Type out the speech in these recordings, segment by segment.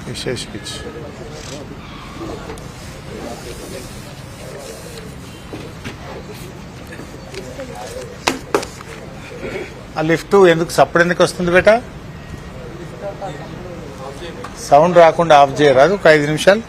విశేష్ pitch. ఆ lift ఎందుకు సప్పుడు ఎందుకు వస్తుంది బేటా? సౌండ్ రాకుండా ఆఫ్ చేయరాదు ఒక 5 నిమిషాలు.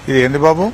ఇది ఏంది బాబు?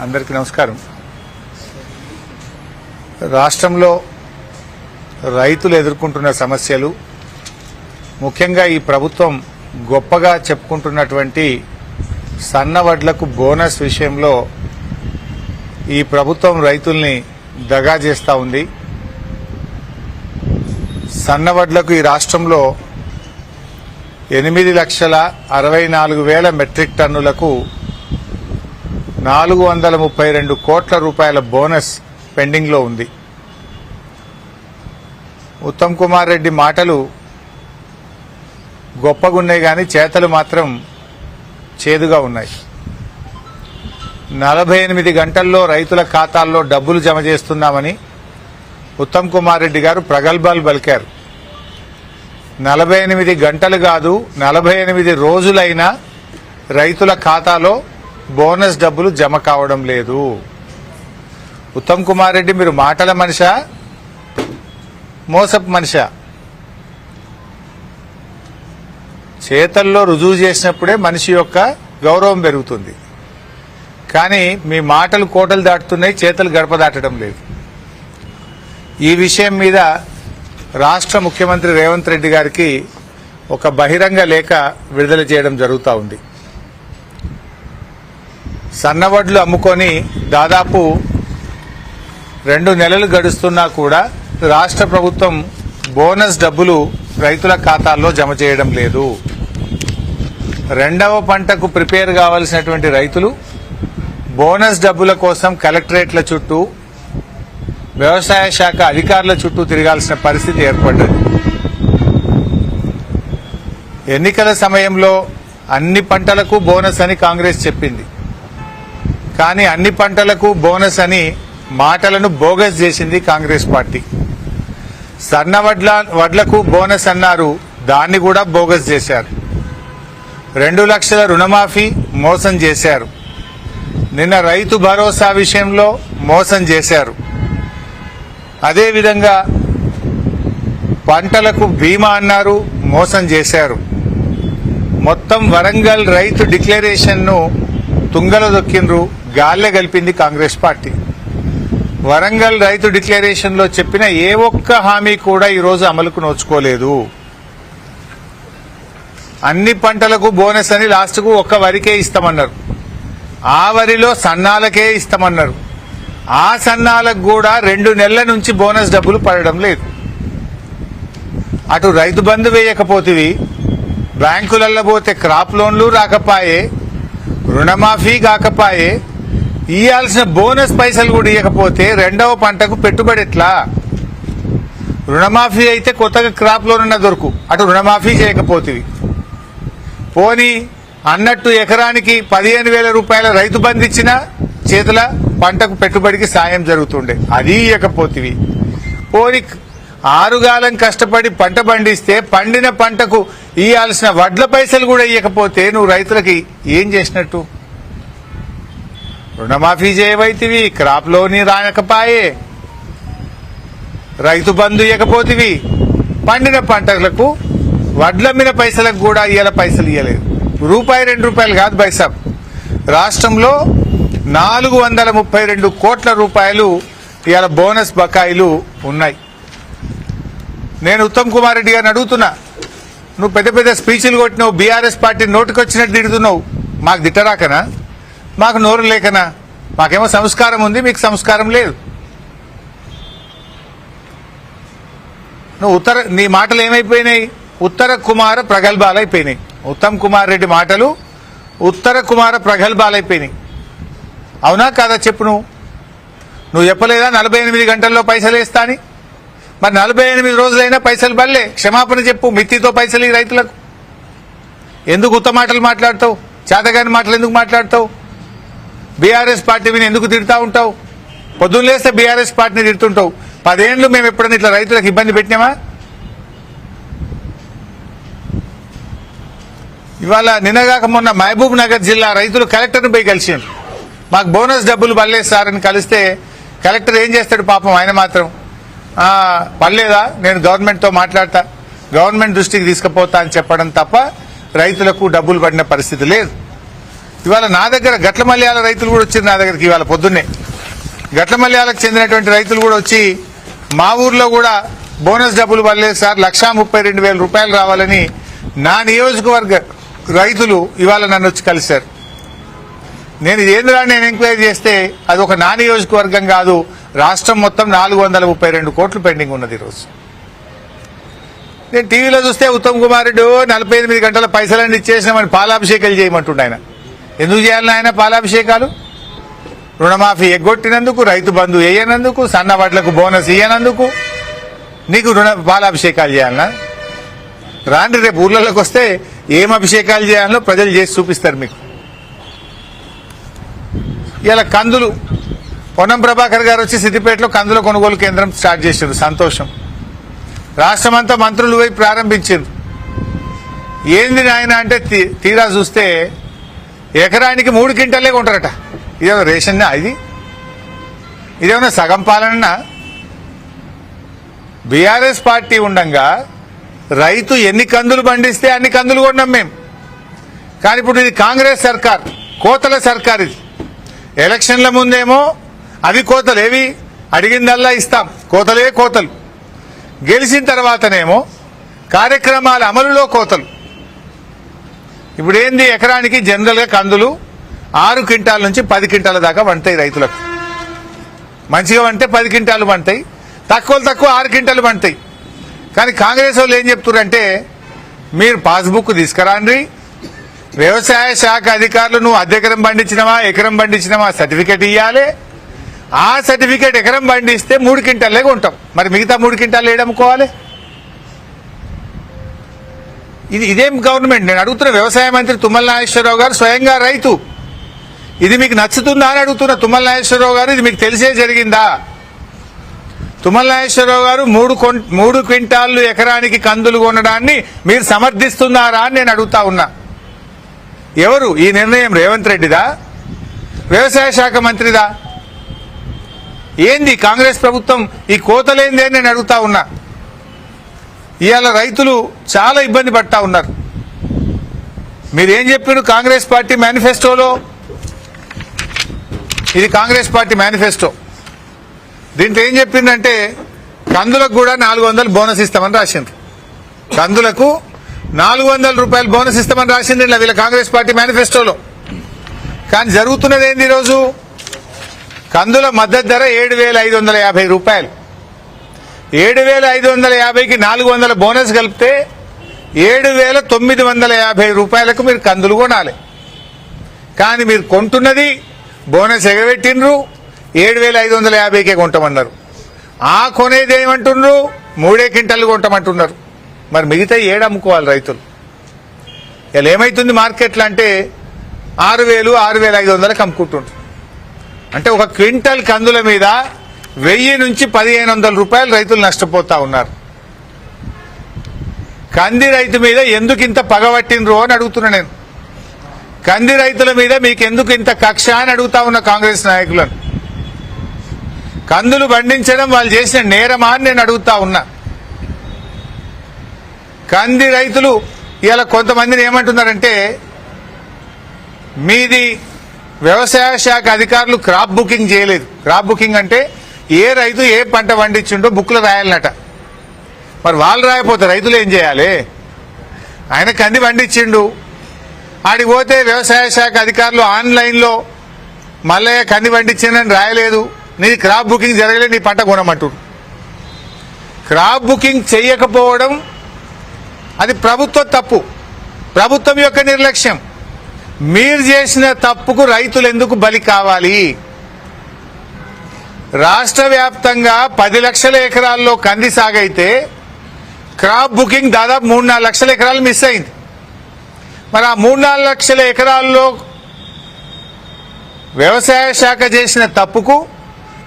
అందరికీ నమస్కారం. రాష్ట్రంలో రైతులు ఎదుర్కొంటున్న సమస్యలు, ముఖ్యంగా ఈ ప్రభుత్వం గొప్పగా చెప్పుకుంటున్నటువంటి సన్నవడ్లకు బోనస్ విషయంలో ఈ ప్రభుత్వం రైతుల్ని దగా చేస్తూ ఉంది. సన్నవడ్లకు ఈ రాష్ట్రంలో 8,64,000 మెట్రిక్ టన్నులకు 432 కోట్ల రూపాయల బోనస్ పెండింగ్ లో ఉంది. ఉత్తమ్ కుమార్ రెడ్డి మాటలు గొప్పగున్నాయి కానీ చేతలు మాత్రం చేదుగా ఉన్నాయి. 48 గంటల్లో రైతుల ఖాతాల్లో డబ్బులు జమ చేస్తున్నామని ఉత్తమ్ కుమార్ రెడ్డి గారు ప్రగల్భాలు పలికారు. 48 గంటలు కాదు, 48 రోజులైనా రైతుల ఖాతాలో బోనస్ డబ్బులు జమ కావడం లేదు. ఉత్తమ్ కుమార్ రెడ్డి, మీరు మాటల మనిషా, మోసపు మనిషా? చేతల్లో రుజువు చేసినప్పుడే మనిషి యొక్క గౌరవం పెరుగుతుంది. కానీ మీ మాటలు కోటలు దాటుతున్నాయి, చేతలు గడప దాటడం లేదు. ఈ విషయం మీద రాష్ట్ర ముఖ్యమంత్రి రేవంత్ రెడ్డి గారికి ఒక బహిరంగ లేఖ విడుదల చేయడం జరుగుతూ ఉంది. సన్నవడ్లు అమ్ముకొని దాదాపు 2 నెలలు గడుస్తున్నా కూడా రాష్ట్ర ప్రభుత్వం బోనస్ డబ్బులు రైతుల ఖాతాల్లో జమ చేయడం లేదు. రెండవ పంటకు ప్రిపేర్ కావాల్సినటువంటి రైతులు బోనస్ డబ్బుల కోసం కలెక్టరేట్ల చుట్టూ, వ్యవసాయ శాఖ అధికారుల చుట్టూ తిరగాల్సిన పరిస్థితి ఏర్పడ్డది. ఎన్నికల సమయంలో అన్ని పంటలకు బోనస్ అని కాంగ్రెస్ చెప్పింది. కానీ అన్ని పంటలకు బోనస్ అని మాటలను బోగస్ చేసింది కాంగ్రెస్ పార్టీ. వడ్లకు బోనస్ అన్నారు, దాన్ని కూడా బోగస్ చేశారు. 2 లక్షల రుణమాఫీ మోసం చేశారు. నిన్న రైతు భరోసా విషయంలో మోసం చేశారు. అదేవిధంగా పంటలకు బీమా అన్నారు, మోసం చేశారు. మొత్తం వరంగల్ రైతు డిక్లరేషన్ ను తుంగలో దొక్కిండ్రు, గాల్లె గలిపింది కాంగ్రెస్ పార్టీ. వరంగల్ రైతు డిక్లరేషన్ లో చెప్పిన ఏ ఒక్క హామీ కూడా ఈరోజు అమలుకు నోచుకోలేదు. అన్ని పంటలకు బోనస్ అని లాస్ట్కు ఒక్క వరికే ఇస్తామన్నారు. ఆ వరిలో సన్నాలకే ఇస్తామన్నారు. ఆ సన్నాలకు కూడా 2 నెలల నుంచి బోనస్ డబ్బులు పడడం లేదు. అటు రైతు బంధు వేయకపోతివి, బ్యాంకులలో పోతే క్రాప్ లోన్లు రాకపాయే, రుణమాఫీ కాకపాయే, ఇయ్యాల్సిన బోనస్ పైసలు కూడా ఇవ్వకపోతే రెండవ పంటకు పెట్టుబడి ఎట్లా? రుణమాఫీ అయితే కొత్తగా క్రాప్ లోన్ దొరుకు, అటు రుణమాఫీ చేయకపోతివి. పోనీ అన్నట్టు ఎకరానికి 15,000 రూపాయల రైతు బంధు ఇచ్చినా చేతుల పంటకు పెట్టుబడికి సాయం జరుగుతుండే, అది ఇవ్వకపోతివి. పోనీ 6 కాలం కష్టపడి పంట పండిస్తే పండిన పంటకు ఇయ్యాల్సిన వడ్ల పైసలు కూడా ఇవ్వకపోతే నువ్వు రైతులకి ఏం చేసినట్టు? రుణమాఫీ చేయవైతివి, క్రాప్ లోని రానకపాయే, రైతు బంధు ఇవ్వకపోతివి, పండిన పంటలకు వడ్లమ్మిన పైసలకు కూడా ఇవాళ పైసలు ఇవ్వలేదు. రూపాయి 2 రూపాయలు కాదు బైసాబ్, రాష్ట్రంలో 432 కోట్ల రూపాయలు ఇవాళ బోనస్ బకాయిలు ఉన్నాయి. నేను ఉత్తమ్ కుమార్ రెడ్డి గారిని అడుగుతున్నా, నువ్వు పెద్ద పెద్ద స్పీచ్లు కొట్టినావు, బీఆర్ఎస్ పార్టీ నోటికొచ్చినట్టు తిడుతున్నావు, మాకు తిట్టరాకనా? మాకు నోరు లేకనా? మాకేమో సంస్కారం ఉంది, మీకు సంస్కారం లేదు. నువ్వు నీ మాటలు ఏమైపోయినాయి? ఉత్తర కుమార ప్రగల్భాలైపోయినాయి. ఉత్తమ్ కుమార్ రెడ్డి మాటలు ఉత్తర కుమార ప్రగల్భాలైపోయినాయి. అవునా కాదా చెప్పు? నువ్వు చెప్పలేదా 48 గంటల్లో పైసలు వేస్తా అని? మరి 48 రోజులైనా పైసలు బల్లే. క్షమాపణ చెప్పు, మిత్తితో పైసలు ఈ రైతులకు. ఎందుకు ఉత్త మాటలు మాట్లాడతావు? చేతగాని మాటలు ఎందుకు మాట్లాడతావు? బీఆర్ఎస్ పార్టీని ఎందుకు తిడతా ఉంటావు? పొద్దున్న లేస్తే బీఆర్ఎస్ పార్టీని తిడుతుంటావు. 10 ఏళ్ళు మేము ఎప్పుడైనా ఇట్లా రైతులకు ఇబ్బంది పెట్టినామా? ఇవాళ నిన్నగాక మొన్న మహబూబ్ నగర్ జిల్లా రైతులు కలెక్టర్ని పోయి కలిసిండు. మాకు బోనస్ డబ్బులు పడలేదు సార్ అని కలిస్తే కలెక్టర్ ఏం చేస్తాడు పాపం, ఆయన మాత్రం పడలేదా, నేను గవర్నమెంట్తో మాట్లాడతా, గవర్నమెంట్ దృష్టికి తీసుకుపోతా అని చెప్పడం తప్ప రైతులకు డబ్బులు పడిన పరిస్థితి లేదు. ఇవాళ నా దగ్గర గట్ల మల్యాల రైతులు కూడా వచ్చారు నా దగ్గరికి. ఇవాళ పొద్దున్నే గట్ల మల్యాలకు చెందినటువంటి రైతులు కూడా వచ్చి మా ఊర్లో కూడా బోనస్ డబ్బులు పడలేదు సార్, 1,32,000 రూపాయలు రావాలని నా నియోజకవర్గ రైతులు ఇవాళ నన్ను వచ్చి కలిశారు. నేను ఇదేంద్రా నేను ఎంక్వైరీ చేస్తే అది ఒక నా నియోజకవర్గం కాదు, రాష్ట్రం మొత్తం 432 కోట్లు పెండింగ్ ఉన్నది ఈరోజు. నేను టీవీలో చూస్తే ఉత్తమ్ కుమార్ రెడ్డి 48 గంటల పైసలన్నీ ఇచ్చేసినామని పాలాభిషేకాలు చేయమంటుండే. ఆయన ఎందుకు చేయాలని ఆయన పాలాభిషేకాలు? రుణమాఫీ ఎగ్గొట్టినందుకు, రైతు బంధు వేయనందుకు, సన్న వడ్లకు బోనస్ ఇయ్యనందుకు నీకు పాలాభిషేకాలు చేయాలనా? రాండి రేపు ఊర్లలోకి వస్తే ఏం అభిషేకాలు చేయాలో ప్రజలు చేసి చూపిస్తారు మీకు. ఇలా కందులు పొన్నం ప్రభాకర్ గారు వచ్చి సిద్దిపేటలో కందుల కొనుగోలు కేంద్రం స్టార్ట్ చేశారు, సంతోషం. రాష్ట్రమంతా మంత్రులు పోయి ప్రారంభించారు. ఏంది నాయన అంటే తీరా చూస్తే ఎకరానికి 3 క్వింటాలే కొంటారట. ఇదేమో రేషన్నా? ఇదేమన్నా సగం పాలన? బీఆర్ఎస్ పార్టీ ఉండంగా రైతు ఎన్ని కందులు పండిస్తే అన్ని కందులు కొన్నాం మేము. కానీ ఇప్పుడు ఇది కాంగ్రెస్ సర్కార్, కోతల సర్కార్. ఇది ఎలక్షన్ల ముందేమో అవి కోతలు, ఏవి అడిగిందల్లా ఇస్తాం, కోతలే కోతలు. గెలిచిన తర్వాతనేమో కార్యక్రమాల అమలులో కోతలు. ఇప్పుడు ఏంది, ఎకరానికి జనరల్గా కందులు 6 క్వింటాల నుంచి 10 క్వింటాల దాకా పండుతాయి రైతులకు. మంచిగా పంటే 10 క్వింటాలు పండుతాయి, తక్కువ 6 క్వింటాలు పండుతాయి. కానీ కాంగ్రెస్ వాళ్ళు ఏం చెప్తున్నారంటే, మీరు పాస్బుక్ తీసుకురాండి, వ్యవసాయ శాఖ అధికారులు నువ్వు అర్ధెకరం పండించినవా ఎకరం పండించినవా సర్టిఫికేట్ ఇవ్వాలి. ఆ సర్టిఫికేట్ ఎకరం పండిస్తే 3 క్వింటాలే కొంటాం, మరి మిగతా 3 క్వింటాలు ఏడమ్ముకోవాలి? ఇదేం గవర్నమెంట్? నేను అడుగుతున్న వ్యవసాయ మంత్రి తుమ్మల నాగేశ్వరరావు గారు స్వయంగా రైతు. ఇది మీకు నచ్చుతుందా అని అడుగుతున్న తుమ్మల నాగేశ్వరరావు గారు, ఇది మీకు తెలిసే జరిగిందా? తుమ్మల నాగేశ్వరరావు గారు 3 క్వింటాళ్లు ఎకరానికి కందులు కొనడాన్ని మీరు సమర్థిస్తున్నారా అని నేను అడుగుతా ఉన్నా. ఎవరు ఈ నిర్ణయం? రేవంత్ రెడ్డిదా? వ్యవసాయ శాఖ మంత్రిదా? ఏంది కాంగ్రెస్ ప్రభుత్వం ఈ కోతలేంది అని నేను అడుగుతా ఉన్నా. ఇవాళ రైతులు చాలా ఇబ్బంది పడతా ఉన్నారు. మీరేం చెప్పారు కాంగ్రెస్ పార్టీ మేనిఫెస్టోలో? ఇది కాంగ్రెస్ పార్టీ మేనిఫెస్టో. దీంట్లో ఏం చెప్పిందంటే కందులకు కూడా 400 బోనస్ ఇస్తామని రాసింది. కందులకు 400 రూపాయలు బోనస్ ఇస్తామని రాసింది వీళ్ళ కాంగ్రెస్ పార్టీ మేనిఫెస్టోలో. కానీ జరుగుతున్నది ఏంది? ఈరోజు కందుల మద్దతు ధర 7,550 రూపాయలు. 7,550కి 400 బోనస్ కలిపితే 7,950 రూపాయలకు మీరు కందులు కొనాలి. కానీ మీరు కొంటున్నది బోనస్ ఎగబెట్టినరు 7,550కే కొంటామన్నారు. ఆ కొనేది ఏమంటున్నారు? 3 క్వింటాలు కొంటామంటున్నారు. మరి మిగతా అమ్ముకోవాలి రైతులు. ఇలా ఏమైతుంది మార్కెట్లో అంటే 6,000 6,500కి అమ్ముకుంటున్నారు. అంటే ఒక క్వింటల్ కందుల మీద 1000 నుంచి 1,500 రూపాయలు రైతులు నష్టపోతా ఉన్నారు. కంది రైతు మీద ఎందుకు ఇంత పగబట్టినరు అని అడుగుతున్నా నేను. కంది రైతుల మీద మీకెందుకు ఇంత కక్ష అని అడుగుతా ఉన్న కాంగ్రెస్ నాయకులను. కందులు పండించడం వాళ్ళు చేసిన నేరమా అని నేను అడుగుతా ఉన్నా. కంది రైతులు ఇలా కొంతమందిని ఏమంటున్నారంటే మీది వ్యవసాయ శాఖ అధికారులు క్రాప్ బుకింగ్ చేయలేదు. క్రాప్ బుకింగ్ అంటే ఏ రైతు ఏ పంట పండించిండో బుక్లో రాయాలన్నట. మరి వాళ్ళు రాయపోతే రైతులు ఏం చేయాలి? ఆయన కంది పండించిండు, ఆడికి పోతే వ్యవసాయ శాఖ అధికారులు ఆన్లైన్లో మల్లయ్య కంది పండించిందని రాయలేదు, నీది క్రాప్ బుకింగ్ జరగలేదు, నీ పంట కొనమంటారు. క్రాప్ బుకింగ్ చేయకపోవడం అది ప్రభుత్వ తప్పు, ప్రభుత్వం యొక్క నిర్లక్ష్యం. మీరు చేసిన తప్పుకు రైతులు ఎందుకు బలి కావాలి? రాష్ట్ర వ్యాప్తంగా 10 లక్షల ఎకరాల్లో కంది సాగైతే క్రాప్ బుకింగ్ దాదాపు 3-4 లక్షల ఎకరాలు మిస్ అయింది. మరి ఆ 3-4 లక్షల ఎకరాల్లో వ్యవసాయ శాఖ చేసిన తప్పుకు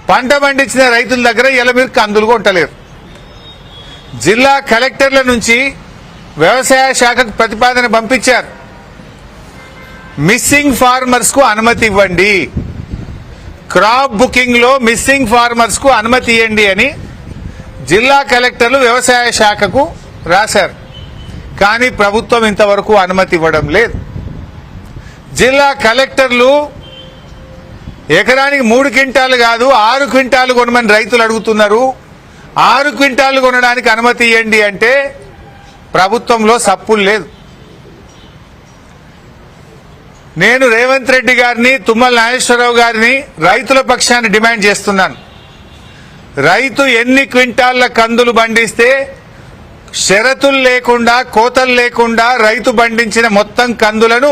పంట పండించిన రైతుల దగ్గర ఇలా మీరు కందులు కొంటలేరు. జిల్లా కలెక్టర్ల నుంచి వ్యవసాయ శాఖకు ప్రతిపాదన పంపించారు, మిస్సింగ్ ఫార్మర్స్ కు అనుమతి ఇవ్వండి, క్రాప్ బుకింగ్ లో మిస్సింగ్ ఫార్మర్స్ కు అనుమతి ఇవ్వండి అని జిల్లా కలెక్టర్లు వ్యవసాయ శాఖకు రాశారు. కానీ ప్రభుత్వం ఇంతవరకు అనుమతి ఇవ్వడం లేదు. జిల్లా కలెక్టర్లు ఎకరానికి 3 క్వింటాలు కాదు 6 క్వింటాలు కొనమని రైతులు అడుగుతున్నారు. 6 క్వింటాలు కొనడానికి అనుమతి ఇవ్వండి అంటే ప్రభుత్వంలో సప్పులు లేదు. నేను రేవంత్ రెడ్డి గారిని, తుమ్మల నాగేశ్వరరావు గారిని రైతుల పక్షాన్ని డిమాండ్ చేస్తున్నాను. రైతు ఎన్ని క్వింటాళ్ల కందులు పండిస్తే షరతులు లేకుండా, కోతలు లేకుండా రైతు పండించిన మొత్తం కందులను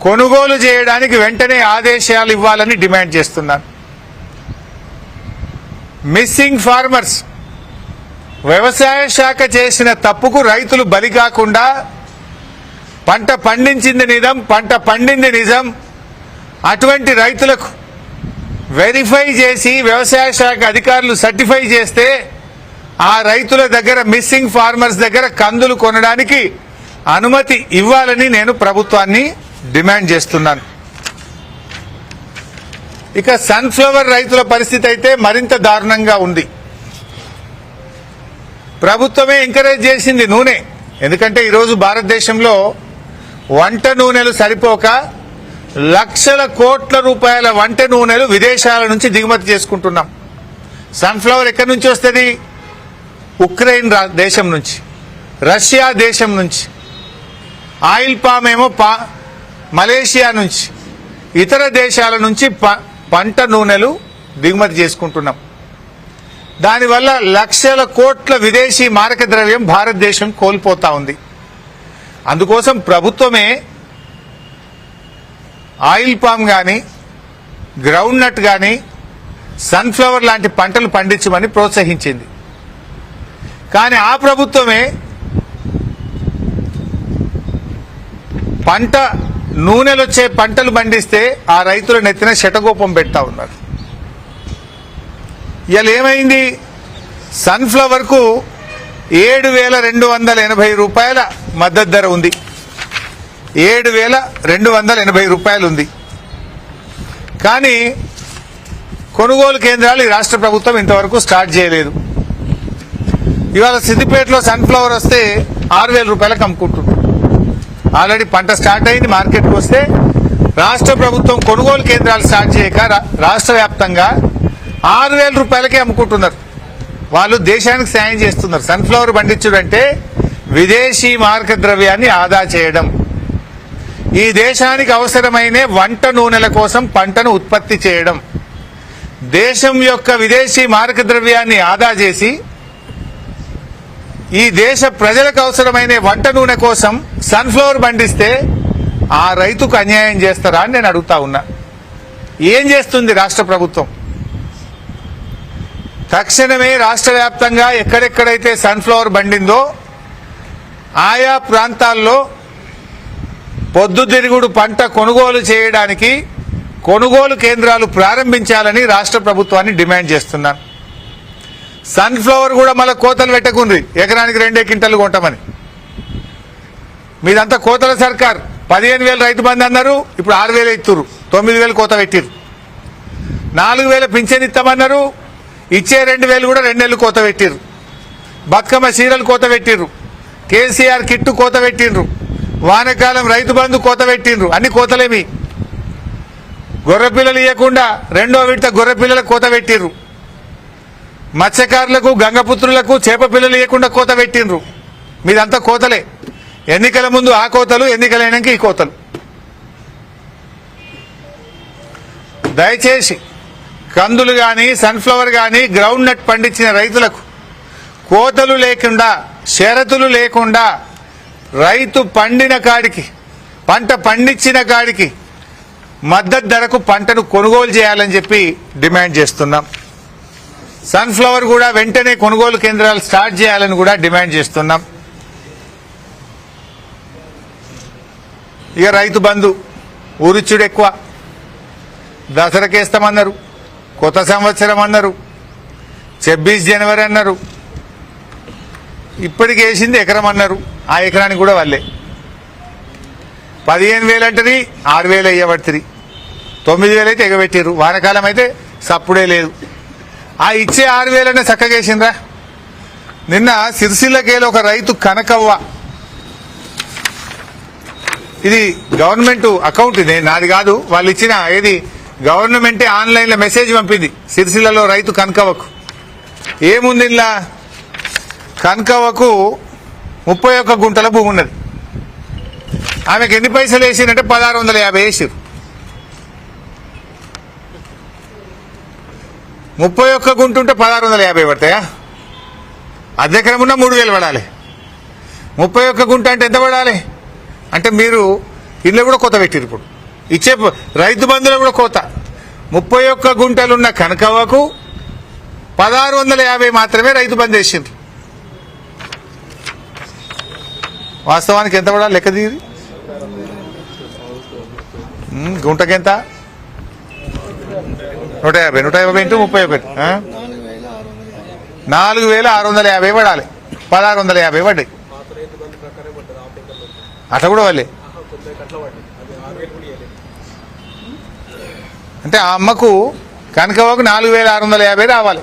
కొనుగోలు చేయడానికి వెంటనే ఆదేశాలు ఇవ్వాలని డిమాండ్ చేస్తున్నాను. మిస్సింగ్ ఫార్మర్స్, వ్యవసాయ శాఖ చేసిన తప్పుకు రైతులు బలి కాకుండా పంట పండించింది నిజం, పంట పండింది నిజం, అటువంటి రైతులకు వెరిఫై చేసి వ్యవసాయ శాఖ అధికారులు సర్టిఫై చేస్తే ఆ రైతుల దగ్గర, మిస్సింగ్ ఫార్మర్స్ దగ్గర కందులు కొనడానికి అనుమతి ఇవ్వాలని నేను ప్రభుత్వాన్ని డిమాండ్ చేస్తున్నాను. ఇక సన్ఫ్లవర్ రైతుల పరిస్థితి అయితే మరింత దారుణంగా ఉంది. ప్రభుత్వమే ఎంకరేజ్ చేసింది నూనె, ఎందుకంటే ఈరోజు భారతదేశంలో వంట నూనెలు సరిపోక లక్షల కోట్ల రూపాయల వంట నూనెలు విదేశాల నుంచి దిగుమతి చేసుకుంటున్నాం. సన్ఫ్లవర్ ఎక్కడి నుంచి వస్తుంది? ఉక్రెయిన్ దేశం నుంచి, రష్యా దేశం నుంచి. ఆయిల్ పామ్ ఏమో మలేషియా నుంచి, ఇతర దేశాల నుంచి పంట నూనెలు దిగుమతి చేసుకుంటున్నాం. దానివల్ల లక్షల కోట్ల విదేశీ మారక ద్రవ్యం భారతదేశం కోల్పోతా ఉంది. అందుకోసం ప్రభుత్వమే ఆయిల్ పామ్ కానీ, గ్రౌండ్ నట్ కానీ, సన్ఫ్లవర్ లాంటి పంటలు పండించమని ప్రోత్సహించింది. కానీ ఆ ప్రభుత్వమే పంట నూనెలు వచ్చే పంటలు పండిస్తే ఆ రైతుల నెత్తిన శటగోపం పెడతా ఉన్నారు. ఇలా ఏమైంది? సన్ఫ్లవర్ కు 7,280 రూపాయల మద్దతు ధర ఉంది. 7,280 రూపాయలు ఉంది. కానీ కొనుగోలు కేంద్రాలు ఈ రాష్ట్ర ప్రభుత్వం ఇంతవరకు స్టార్ట్ చేయలేదు. ఇవాళ సిద్దిపేటలో సన్ఫ్లవర్ వస్తే 6,000 రూపాయలకు అమ్ముకుంటున్నారు. ఆల్రెడీ పంట స్టార్ట్ అయింది, మార్కెట్కి వస్తే రాష్ట్ర ప్రభుత్వం కొనుగోలు కేంద్రాలు స్టార్ట్ చేయక రాష్ట్ర వ్యాప్తంగా 6,000 రూపాయలకే అమ్ముకుంటున్నారు. వాళ్ళు దేశానికి సాయం చేస్తున్నారు. సన్ఫ్లవర్ పండించడం అంటే విదేశీ మార్క ద్రవ్యాన్ని ఆదా చేయడం. ఈ దేశానికి అవసరమైన వంట నూనెల కోసం పంటను ఉత్పత్తి చేయడం. దేశం యొక్క విదేశీ మార్క ద్రవ్యాన్ని ఆదా చేసి ఈ దేశ ప్రజలకు అవసరమైన వంట నూనె కోసం సన్ఫ్లవర్ పండిస్తే ఆ రైతుకు అన్యాయం చేస్తారా అని నేను అడుగుతా ఉన్నా. ఏం చేస్తుంది రాష్ట్ర ప్రభుత్వం? తక్షణమే రాష్ట్ర వ్యాప్తంగా ఎక్కడెక్కడైతే సన్ఫ్లవర్ పండిందో ఆయా ప్రాంతాల్లో పొద్దుతిరుగుడు పంట కొనుగోలు చేయడానికి కొనుగోలు కేంద్రాలు ప్రారంభించాలని రాష్ట్ర ప్రభుత్వాన్ని డిమాండ్ చేస్తున్నాను. సన్ఫ్లవర్ కూడా మళ్ళీ కోతలు పెట్టకుంది, ఎకరానికి 2 క్వింటాలు కొంటామని. మీదంతా కోతల సర్కార్. 15,000 రైతు బంధు అన్నారు, ఇప్పుడు 6,000 ఇస్తున్నారు, 9,000 కోత పెట్టిర్రు. 4,000 పింఛన్ ఇస్తామన్నారు, ఇచ్చే 2,000 కూడా 2 నెలలు కోత పెట్టిర్రు. బతుకమ్మ చీరలు కోత పెట్టిర్రు. కేసీఆర్ కిట్టు కోత పెట్టిండ్రు, వానకాలం రైతు బంధు కోత పెట్టిండ్రు, అన్ని కోతలేమి. గొర్రె పిల్లలు ఇవ్వకుండా 2వ విడత గొర్రె పిల్లలకు కోత పెట్టిండ్రు, మత్స్యకారులకు గంగపుత్రులకు చేప పిల్లలు ఇవ్వకుండా కోత పెట్టిండ్రు. మీదంతా కోతలే. ఎన్నికల ముందు ఆ కోతలు, ఎన్నికలైనాక ఈ కోతలు. దయచేసి కందులు గాని సన్ఫ్లవర్ గాని గ్రౌండ్ నట్ పండించిన రైతులకు కోతలు లేకుండా, షరతులు లేకుండా రైతు పండిన కాడికి, పంట పండించిన కాడికి మద్దతు ధరకు పంటను కొనుగోలు చేయాలని చెప్పి డిమాండ్ చేస్తున్నాం. సన్ఫ్లవర్ కూడా వెంటనే కొనుగోలు కేంద్రాలు స్టార్ట్ చేయాలని కూడా డిమాండ్ చేస్తున్నాం. ఇక రైతు బంధు ఊరిచ్చుడు ఎక్కువ. దసరాకేస్తామన్నారు, కొత్త సంవత్సరం అన్నారు, 26 జనవరి అన్నారు, ఇప్పటికి వేసింది ఎకరం అన్నారు. ఆ ఎకరానికి కూడా వాళ్ళే 15,000 అంటది, 6,000 అయ్యబడుతుంది, 9,000 అయితే ఎగబెట్టారు. వానకాలం అయితే సప్పుడే లేదు. ఆ ఇచ్చే 6,000 అనే చక్కగా వేసిండ్రా. నిన్న సిరిసిల్లకేలో ఒక రైతు కనకవ్వ, ఇది గవర్నమెంట్ అకౌంట్, ఇది నాది కాదు, వాళ్ళు ఇచ్చిన ఏది గవర్నమెంటే ఆన్లైన్లో మెసేజ్ పంపింది. సిరిసిల్లలో రైతు కనకవ్వకు ఏముంది, ఇలా కనకవ్వకు 31 గుంటల భూమి ఉన్నది. ఆమెకు ఎన్ని పైసలు వేసిందంటే 1,650 వేసారు. 31 గుంట ఉంటే 1,650 పడతాయా? అర్ధెకరం ఉన్నా 3,000 పడాలి. 31 గుంట అంటే ఎంత పడాలి? అంటే మీరు ఇల్లు కూడా కోత పెట్టారు. ఇప్పుడు ఇచ్చే రైతు బంధువులు కూడా కోత. 31 గుంటలున్న కనకవ్వకు 1,650 మాత్రమే రైతు బంధు వేసిండ్రు. వాస్తవానికి ఎంత పడాలి లెక్క దిగి? గుంటకెంత? 150. 150 ఇంటూ 31, 4,650 పడాలి. 1,650 పడ్డాయి. అట్లా కూడా వాళ్ళే. అంటే ఆ అమ్మకు కనకవ్వకు 4,650 రావాలి.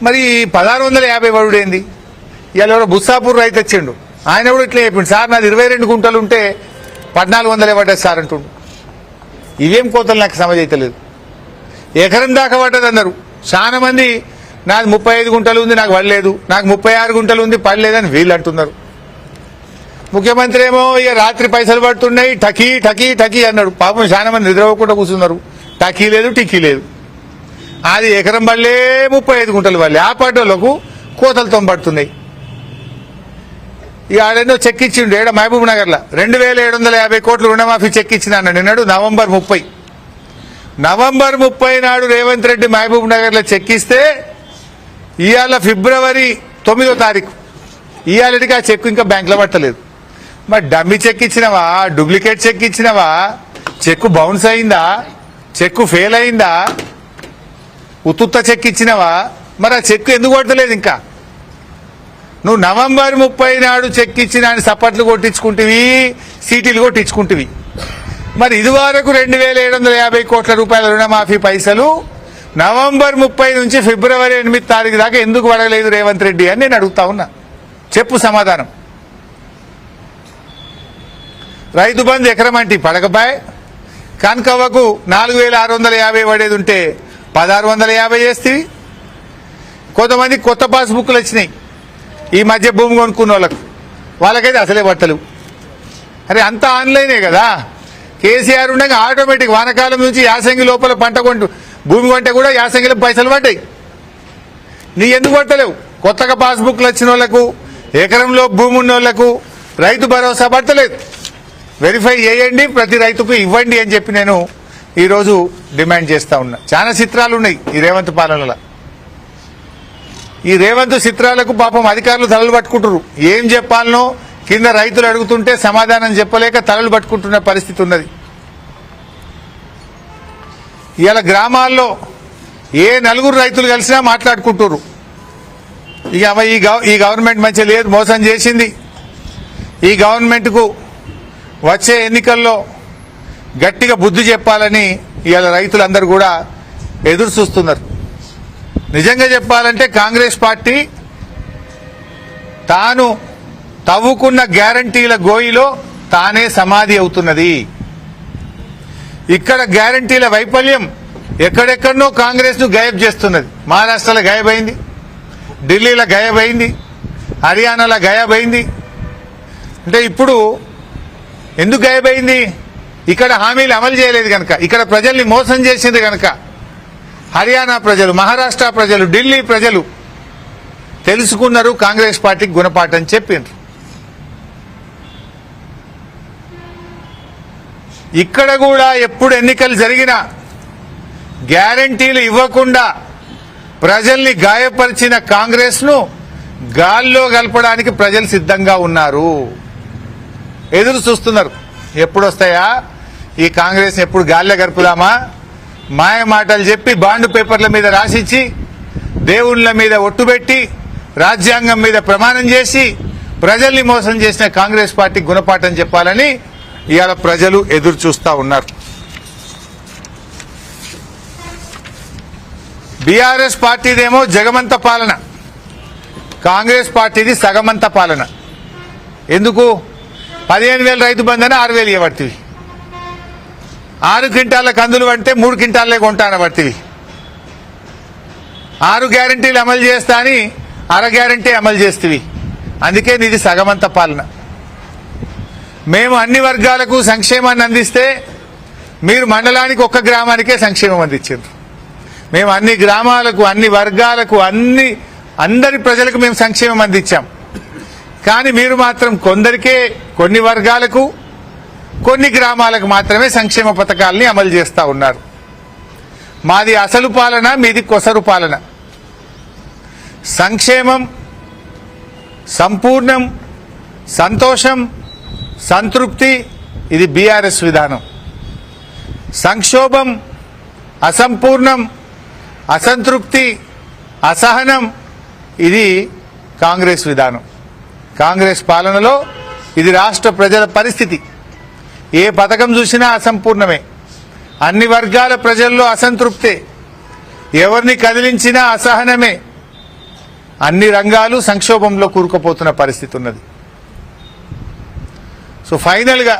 మరి 1,650 పడుడు ఏంది? ఇవాళ ఎవరో బుస్సాపూర్ రైతు వచ్చిండు, ఆయన కూడా ఇట్లా చెప్పిండు, సార్ నాది 22 గుంటలు ఉంటే 1,400 పడ్డది సార్ అంటుండు. ఇవేం కోతలు నాకు సమజైతలేదు. ఎకరం దాకా పడ్డది అన్నారు. చాలా మంది నాది 35 గుంటలు ఉంది నాకు పడలేదు, నాకు 36 గుంటలు ఉంది పడలేదని వీళ్ళు అంటున్నారు. ముఖ్యమంత్రి ఏమో ఇక రాత్రి పైసలు పడుతున్నాయి, టకీ టకీ టకీ అన్నాడు. పాపం చాలా మంది నిద్రపోకుండా కూర్చున్నారు. టకీ లేదు, టికీ లేదు. అది ఎకరం పడలే, 35 గుంటలు పడలే. ఆ పడ్డోళ్లకు కోతలతో పడుతున్నాయి. ఇక ఆడేందో చెక్ ఇచ్చిండు ఏడ మహబూబ్ నగర్లో 2,750 కోట్లు రుణమాఫీ చెక్ ఇచ్చిన అన్నాడు. నిన్నాడు November 30. November 30 నాడు రేవంత్ రెడ్డి మహబూబ్ నగర్లో చెక్ ఇస్తే ఇవాళ February 9వ తారీఖు, ఇవాళకి ఆ చెక్ ఇంకా బ్యాంకులో పట్టలేదు. మరి డమ్మీ చెక్ ఇచ్చినవా, డూప్లికేట్ చెక్ ఇచ్చినవా, చెక్కు బౌన్స్ అయిందా, చెక్కు ఫెయిల్ అయిందా, ఉత్తుత్త చెక్ ఇచ్చినవా? మరి ఆ చెక్కు ఎందుకు పడతలేదు? ఇంకా నువ్వు November 30 నాడు చెక్ ఇచ్చిన సపట్లు కొట్టించుకుంటువి, సీటీలు కొట్టించుకుంటువి. మరి ఇదివరకు 2,750 కోట్ల రూపాయల రుణమాఫీ పైసలు November 30 నుంచి February 8 తారీఖు దాకా ఎందుకు పడలేదు రేవంత్ రెడ్డి అని నేను అడుగుతా ఉన్నా. చెప్పు సమాధానం. రైతు బంధు ఎకరం అంటే పడకపాయ్. కనకవ్వకు 4,650 పడేది ఉంటే 1,650 చేస్తేవి. కొంతమంది కొత్త పాస్ బుక్లు వచ్చినాయి ఈ మధ్య భూమి కొనుక్కున్న వాళ్ళకైతే అసలే పట్టలు. అరే అంతా ఆన్లైనే కదా. కేసీఆర్ ఉండగా ఆటోమేటిక్ వానకాలం నుంచి యాసంగి లోపల పంట భూమి కొంటే కూడా యాసంగిలో పైసలు పడ్డాయి. నీ ఎందుకు పట్టలేవు? కొత్తగా పాస్బుక్లు వచ్చిన వాళ్ళకు, ఎకరంలో భూమి ఉన్న వాళ్ళకు రైతు భరోసా పట్టలేదు. వెరిఫై చేయండి, ప్రతి రైతుకు ఇవ్వండి అని చెప్పి నేను ఈరోజు డిమాండ్ చేస్తా ఉన్నా. చాలా చిత్రాలు ఉన్నాయి ఈ రేవంత్ పాలనలో. ఈ రేవంత్ చిత్రాలకు పాపం అధికారులు తలలు పట్టుకుంటారు. ఏం చెప్పాలనో కింద రైతులు అడుగుతుంటే సమాధానం చెప్పలేక తలలు పట్టుకుంటున్న పరిస్థితి ఉన్నది. ఇవాళ గ్రామాల్లో ఏ నలుగురు రైతులు కలిసినా మాట్లాడుకుంటారు. ఇక ఈ గవర్నమెంట్ మంచి లేదు, మోసం చేసింది. ఈ గవర్నమెంట్కు వచ్చే ఎన్నికల్లో గట్టిగా బుద్ధి చెప్పాలని ఇవాళ రైతులందరూ కూడా ఎదురు చూస్తున్నారు. నిజంగా చెప్పాలంటే కాంగ్రెస్ పార్టీ తాను తవ్వుకున్న గ్యారంటీల గోయిలో తానే సమాధి అవుతున్నది. ఇక్కడ గ్యారంటీల వైఫల్యం ఎక్కడెక్కడనో కాంగ్రెస్ ను గాయబ్ చేస్తున్నది. మహారాష్ట్రలో గాయబైంది, ఢిల్లీలో గాయబైంది, హర్యానాలో గాయబైంది. అంటే ఇప్పుడు ఎందుకు గాయబైంది? ఇక్కడ హామీలు అమలు చేయలేదు కనుక, ఇక్కడ ప్రజల్ని మోసం చేసింది కనుక. హర్యానా ప్రజలు, మహారాష్ట్ర ప్రజలు, ఢిల్లీ ప్రజలు తెలుసుకున్నారు, కాంగ్రెస్ పార్టీకి గుణపాఠం చెప్పిండ్రు. ఇక్కడ కూడా ఎప్పుడు ఎన్నికలు జరిగినా గ్యారంటీలు ఇవ్వకుండా ప్రజల్ని గాయపరిచిన కాంగ్రెస్ ను గాల్లో కలపడానికి ప్రజలు సిద్ధంగా ఉన్నారు, ఎదురు చూస్తున్నారు. ఎప్పుడు వస్తాయా ఈ కాంగ్రెస్, ఎప్పుడు గాల్లో గడుపుదామా? మాయ మాటలు చెప్పి బాండ్ పేపర్ల మీద రాసిచ్చి, దేవుళ్ళ మీద ఒట్టుబెట్టి, రాజ్యాంగం మీద ప్రమాణం చేసి ప్రజల్ని మోసం చేసిన కాంగ్రెస్ పార్టీకి గుణపాఠం చెప్పాలని ఇవాళ ప్రజలు ఎదురు చూస్తా ఉన్నారు. బీఆర్ఎస్ పార్టీదేమో జగమంత పాలన, కాంగ్రెస్ పార్టీది సగమంత పాలన. ఎందుకు? 15,000 రైతు బంధన 6,000 ఇవ్వబడుతుంది. 6 క్వింటాల కందులు అంటే 3 క్వింటాలే కొంటాన పడుతుంది. 6 గ్యారంటీలు అమలు చేస్తా అని అర గ్యారంటీ అమలు చేస్తుంది. అందుకే ఇది సగమంత పాలన. మేము అన్ని వర్గాలకు సంక్షేమాన్ని అందిస్తే మీరు మండలానికి ఒక్క గ్రామానికే సంక్షేమం అందించారు. మేము అన్ని గ్రామాలకు, అన్ని వర్గాలకు, అందరి ప్రజలకు మేము సంక్షేమం అందించాం. కానీ మీరు మాత్రం కొందరికే, కొన్ని వర్గాలకు, కొన్ని గ్రామాలకు మాత్రమే సంక్షేమ పథకాలని అమలు చేస్తా ఉన్నారు. మాది అసలు పాలన, మీది కొసరు పాలన. సంక్షేమం, సంపూర్ణం, సంతోషం, సంతృప్తి ఇది బీఆర్ఎస్ విధానం. సంక్షోభం, అసంపూర్ణం, అసంతృప్తి, అసహనం ఇది కాంగ్రెస్ విధానం. కాంగ్రెస్ పాలనలో ఇది రాష్ట్ర ప్రజల పరిస్థితి. ఏ పథకం చూసినా అసంపూర్ణమే, అన్ని వర్గాల ప్రజల్లో అసంతృప్తే, ఎవరిని కదిలించినా అసహనమే, అన్ని రంగాలు సంక్షోభంలో కూరుకుపోతున్న పరిస్థితి ఉన్నది. సో ఫైనల్గా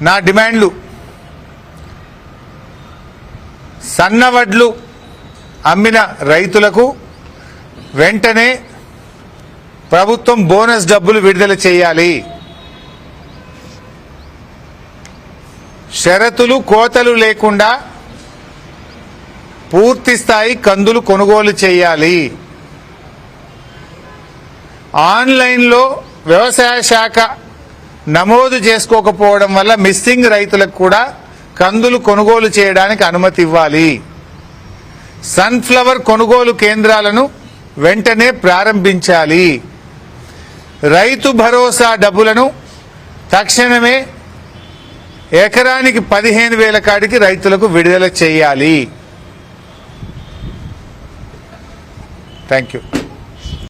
నా డిమాండ్లు, సన్నవడ్లు అమ్మిన రైతులకు వెంటనే ప్రభుత్వం బోనస్ డబ్బులు విడుదల చేయాలి. షరతులు, కోతలు లేకుండా పూర్తి స్థాయి కందులు కొనుగోలు చేయాలి. ఆన్లైన్లో వ్యవసాయ శాఖ నమోదు చేసుకోకపోవడం వల్ల మిస్సింగ్ రైతులకు కూడా కందులు కొనుగోలు చేయడానికి అనుమతి ఇవ్వాలి. సన్ఫ్లవర్ కొనుగోలు కేంద్రాలను వెంటనే ప్రారంభించాలి. రైతు భరోసా డబ్బులను తక్షణమే ఎకరానికి 15,000 కాడికి రైతులకు విడుదల చేయాలి. Thank you.